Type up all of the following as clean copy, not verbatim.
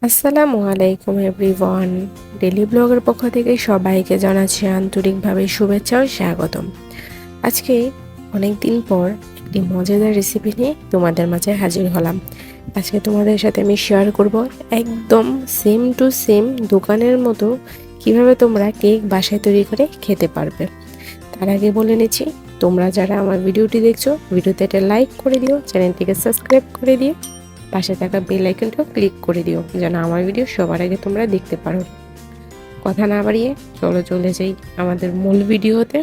আসসালামু আলাইকুম everyone. Daily ব্লগের পক্ষ থেকে সবাইকে জানাচ্ছি আন্তরিকভাবে শুভেচ্ছা ও স্বাগতম। আজকে অনেক দিন পর একটি মজাদার রেসিপি নিয়ে তোমাদের মাঝে হাজির হলাম। আজকে তোমাদের সাথে আমি শেয়ার করব একদম সেম টু সেম দোকানের মতো কিভাবে তোমরা কেক বাসায় তৈরি করে খেতে পারবে। তার আগে বলে নিচ্ছি, তোমরা যারা আমার ভিডিওটি দেখছো ভিডিওতে একটা লাইক করে দিও, চ্যানেলটিকে সাবস্ক্রাইব করে দিও, পাশে থাকা বেল আইকনটাও ক্লিক করে দিও যেন আমার ভিডিও সবার আগে তোমরা দেখতে পারো। কথা না বাড়িয়ে চলো চলে যাই আমাদের মূল ভিডিওতে।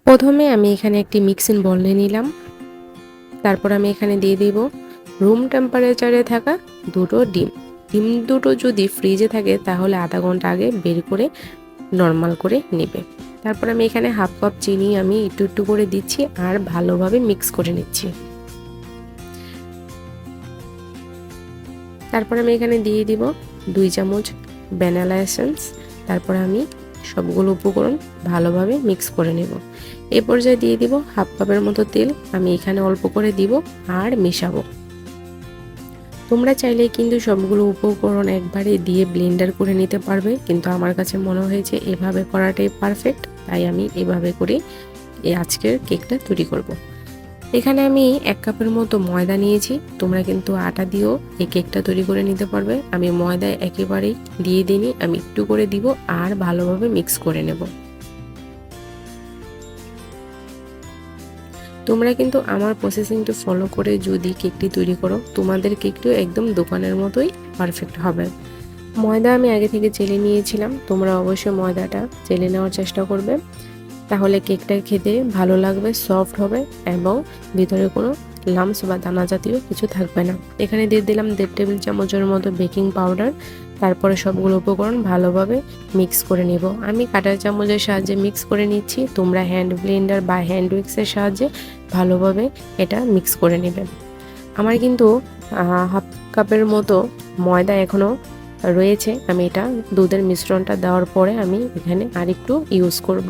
প্রথমে আমি এখানে একটি মিক্সিং বোল নিয়ে নিলাম। তারপর আমি এখানে দিয়ে দিব রুম টেম্পারেচারে থাকা দুটো ডিম। ডিম দুটো যদি ফ্রিজে থাকে তাহলে আধা ঘন্টা আগে বের করে নর্মাল করে নেবে। তারপর আমি এখানে হাফ কাপ চিনি আমি একটু একটু করে দিচ্ছি আর ভালোভাবে মিক্স করে নিচ্ছি। তারপর আমি এখানে দিয়ে দিব 2 চামচ ভ্যানিলা এসেন্স। তারপর আমি সবগুলো উপকরণ ভালোভাবে মিক্স করে নেব। এই পর্যায়ে দিয়ে দিব হাফ কাপের মতো তেল, আমি এখানে অল্প করে দিব আর মেশাবো। তোমরা চাইলে কিন্তু সবগুলো উপকরণ একবারে দিয়ে ব্লেন্ডার করে নিতে পারবে, কিন্তু আমার কাছে মনে হয়েছে এভাবে করাটাই পারফেক্ট, তাই আমি এভাবে করে এই আজকের কেকটা তৈরি করব। এখানে আমি 1 কাপের মতো ময়দা নিয়েছি, তোমরা কিন্তু আটা দিয়েও এই কেকটা তৈরি করে নিতে পারবে। আমি ময়দা একেবারেই দিয়ে দিইনি, আমি একটু করে দিব আর ভালোভাবে মিক্স করে নেব। তোমরা কিন্তু আমার প্রসেসিংটা ফলো করে যদি কেকটি তৈরি করো তোমাদের কেকটিও একদম দোকানের মতোই পারফেক্ট হবে। ময়দা আমি আগে থেকে চেলে নিয়েছিলাম, তোমরা অবশ্যই ময়দাটা চেলে নেওয়ার চেষ্টা করবে, তাহলে কেকটা খেতে ভালো লাগবে, সফট হবে এবং ভিতরে কোনো লাম্পস বা দানা জাতীয় কিছু থাকবে না। এখানে দিয়ে দিলাম 1.5 টেবিল চামচের মতো বেকিং পাউডার। তারপরে সবগুলো উপকরণ ভালোভাবে মিক্স করে নেব। আমি কাঁটার চামচের সাহায্যে মিক্স করে নিচ্ছি, তোমরা হ্যান্ড ব্লেন্ডার বা হ্যান্ড উইক্সের সাহায্যে ভালোভাবে এটা মিক্স করে নেবে। আমার কিন্তু হাফ কাপের মতো ময়দা এখনও রয়েছে, আমি এটা দুধের মিশ্রণটা দেওয়ার পরে আমি এখানে আরেকটু ইউজ করব।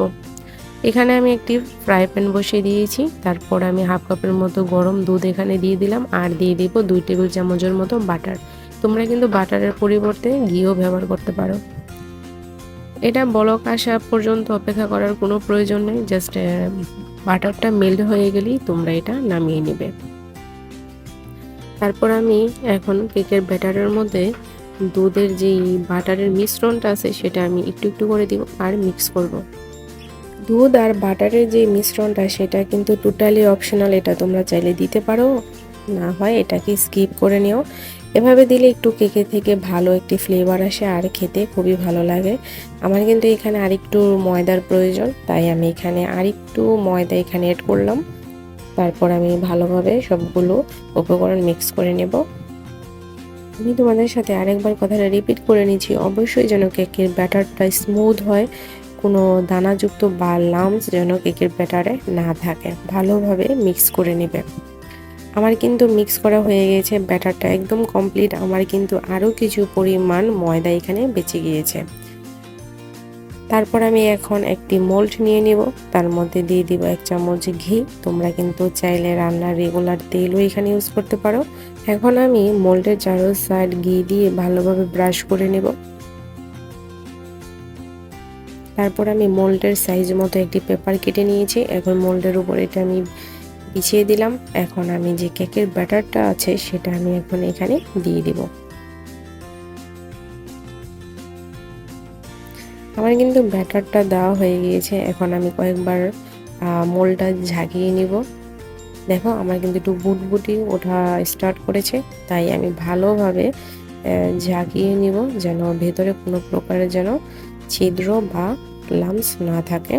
এখানে আমি একটি ফ্রাই প্যান বসিয়ে দিয়েছি, তারপর আমি হাফ কাপের মতো গরম দুধ এখানে দিয়ে দিলাম আর দিয়ে দিব 2 টেবিল চামচের মতো বাটার। তোমরা কিন্তু বাটারের পরিবর্তে ঘিও ব্যবহার করতে পারো। এটা বলক আসা পর্যন্ত অপেক্ষা করার কোনো প্রয়োজন নেই, জাস্ট বাটারটা মেল্ট হয়ে গেলেই তোমরা এটা নামিয়ে নেবে। তারপর আমি এখন কেকের ব্যাটারের মধ্যে দুধের যেই বাটারের মিশ্রণটা আছে সেটা আমি একটু একটু করে দিব আর মিক্স করব। দুধ আর বাটারের যে মিশ্রণটা সেটা কিন্তু টোটালি অপশনাল, এটা তোমরা চাইলে দিতে পারো, না হয় এটাকে স্কিপ করে নিও। এভাবে দিলে একটু কেকের থেকে ভালো একটি ফ্লেভার আসে আর খেতে খুবই ভালো লাগে। আমার কিন্তু এখানে আরেকটু ময়দার প্রয়োজন, তাই আমি এখানে আরেকটু ময়দা এখানে অ্যাড করলাম। তারপর আমি ভালোভাবে সবগুলো উপকরণ মিক্স করে নেব। আমি তোমাদের সাথে আরেকবার কথাটা রিপিট করে নিচ্ছি, অবশ্যই যেন কেকের ব্যাটারটা স্মুথ হয়, কোনো দানাযুক্ত বা লাম্পস যেন কেকের ব্যাটারে না থাকে। ভালোভাবে মিক্স করে নেবে। আমার কিন্তু মিক্স করা হয়ে গেছে, ব্যাটারটা একদম কমপ্লিট। আমার কিন্তু আরও কিছু পরিমাণ ময়দা এখানে বেঁচে গিয়েছে। তারপর আমি এখন একটি মোল্ড নিয়ে নেব, তার মধ্যে দিয়ে দিব 1 চামচ ঘি। তোমরা কিন্তু চাইলে রান্নার রেগুলার তেলও এখানে ইউজ করতে পারো। এখন আমি মোল্ডের চারো সাইড ঘি দিয়ে ভালোভাবে ব্রাশ করে নেব। তারপর আমি মোল্ডের সাইজ মতো একটি পেপার কেটে নিয়েছি, এখন মোল্ডের উপর এটা আমি বিছিয়ে দিলাম। এখন আমি যে কেকের ব্যাটারটা আছে সেটা আমি এখন এখানে দিয়ে দিব। আমার কিন্তু ব্যাটারটা দেওয়া হয়ে গিয়েছে, এখন আমি কয়েকবার মোল্ডটা ঝাঁকিয়ে নিব। দেখো আমার কিন্তু একটু বুটবুটি ওঠা স্টার্ট করেছে, তাই আমি ভালোভাবে ঝাঁকিয়ে নিব যেন ভেতরে কোনো প্রকারের যেন ছিদ্র বা লাম্পস না থাকে।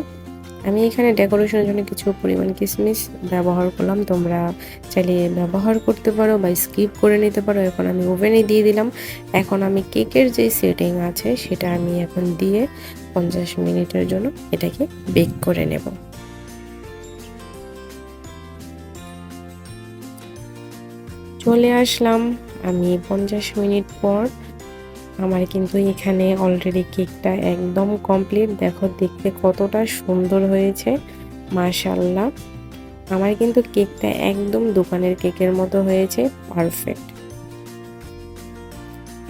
আমি এখানে ডেকোরেশনের জন্য কিছু পরিমাণ কিশমিশ ব্যবহার করলাম, তোমরা চাইলে ব্যবহার করতে পারো বা স্কিপ করে নিতে পারো। এখন আমি ওভেনে দিয়ে দিলাম। এখন আমি কেকের যে সেটিং আছে সেটা আমি এখন দিয়ে 50 মিনিটের জন্য এটাকে বেক করে নেব। চলে আসলাম আমি 50 মিনিট পর। আমার কিন্তু এখানে অলরেডি কেকটা একদম কমপ্লিট, দেখো দেখতে কতটা সুন্দর হয়েছে। মাশাআল্লাহ, আমার কিন্তু কেকটা একদম দোকানের কেকের মতো হয়েছে, পারফেক্ট।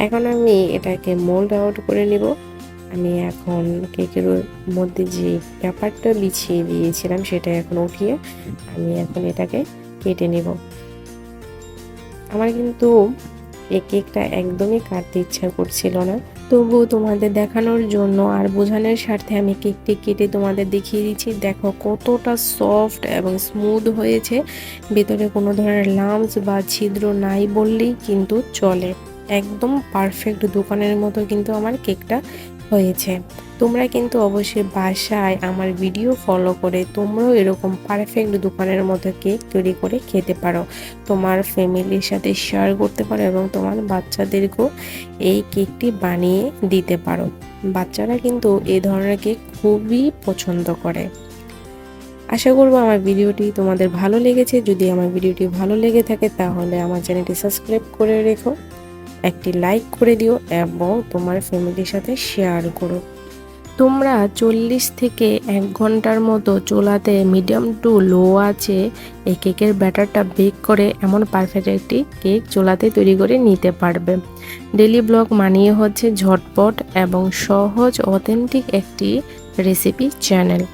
এখন আমি এটাকে মোল্ড আউট করে নিব। আমি এখন কেকের মধ্যে যে পেপারটা বিছিয়ে দিয়েছিলাম সেটা এখন উঠিয়ে আমি এখন এটাকে কেটে নিব। আমার কিন্তু এই কেকটা একদমই কাটতে ইচ্ছা করছিল না, তবুও তোমাদের দেখানোর জন্য আর বোঝানোর স্বার্থে আমি কেকটি কেটে তোমাদের দেখিয়ে দিচ্ছি। দেখো কতটা সফট এবং স্মুথ হয়েছে, ভেতরে কোনো ধরনের লাম্পস বা ছিদ্র নাই বললেই কিন্তু চলে। একদম পারফেক্ট দোকানের মতো কিন্তু আমার কেকটা হয়েছে। তোমরা কিন্তু অবশ্যই বাসায় আমার ভিডিও ফলো করে তোমরাও এরকম পারফেক্ট দোকানের মতো কেক তৈরি করে খেতে পারো, তোমার ফ্যামিলির সাথে শেয়ার করতে পারো এবং তোমার বাচ্চাদেরকেও এই কেকটি বানিয়ে দিতে পারো। বাচ্চারা কিন্তু এই ধরনের কেক খুবই পছন্দ করে। আশা করব আমার ভিডিওটি তোমাদের ভালো লেগেছে। যদি আমার ভিডিওটি ভালো লেগে থাকে তাহলে আমার চ্যানেলটি সাবস্ক্রাইব করে রেখো, একটি লাইক করে দিও এবং তোমার ফ্যামিলির সাথে শেয়ার করো। তোমরা 40 থেকে 1 ঘন্টার মতো চুলাতে মিডিয়াম টু লো আছে এই কেকের ব্যাটারটা বেক করে এমন পারফেক্ট একটি কেক চুলাতে তৈরি করে নিতে পারবে। ডেলি ব্লগ মানিয়ে হচ্ছে ঝটপট এবং সহজ অথেন্টিক একটি রেসিপি চ্যানেল।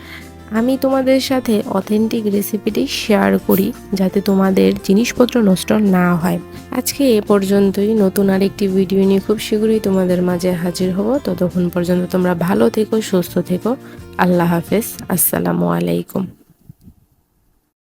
আমি তোমাদের সাথে অথেন্টিক রেসিপিটি শেয়ার করি যাতে তোমাদের জিনিসপত্র নষ্ট না হয়। আজকে এ পর্যন্তই, নতুন আরেকটি ভিডিও নিয়ে খুব শীঘ্রই তোমাদের মাঝে হাজির হব। ততক্ষণ পর্যন্ত তোমরা ভালো থেকো, সুস্থ থেকো। আল্লাহ হাফেজ, আসসালামু আলাইকুম।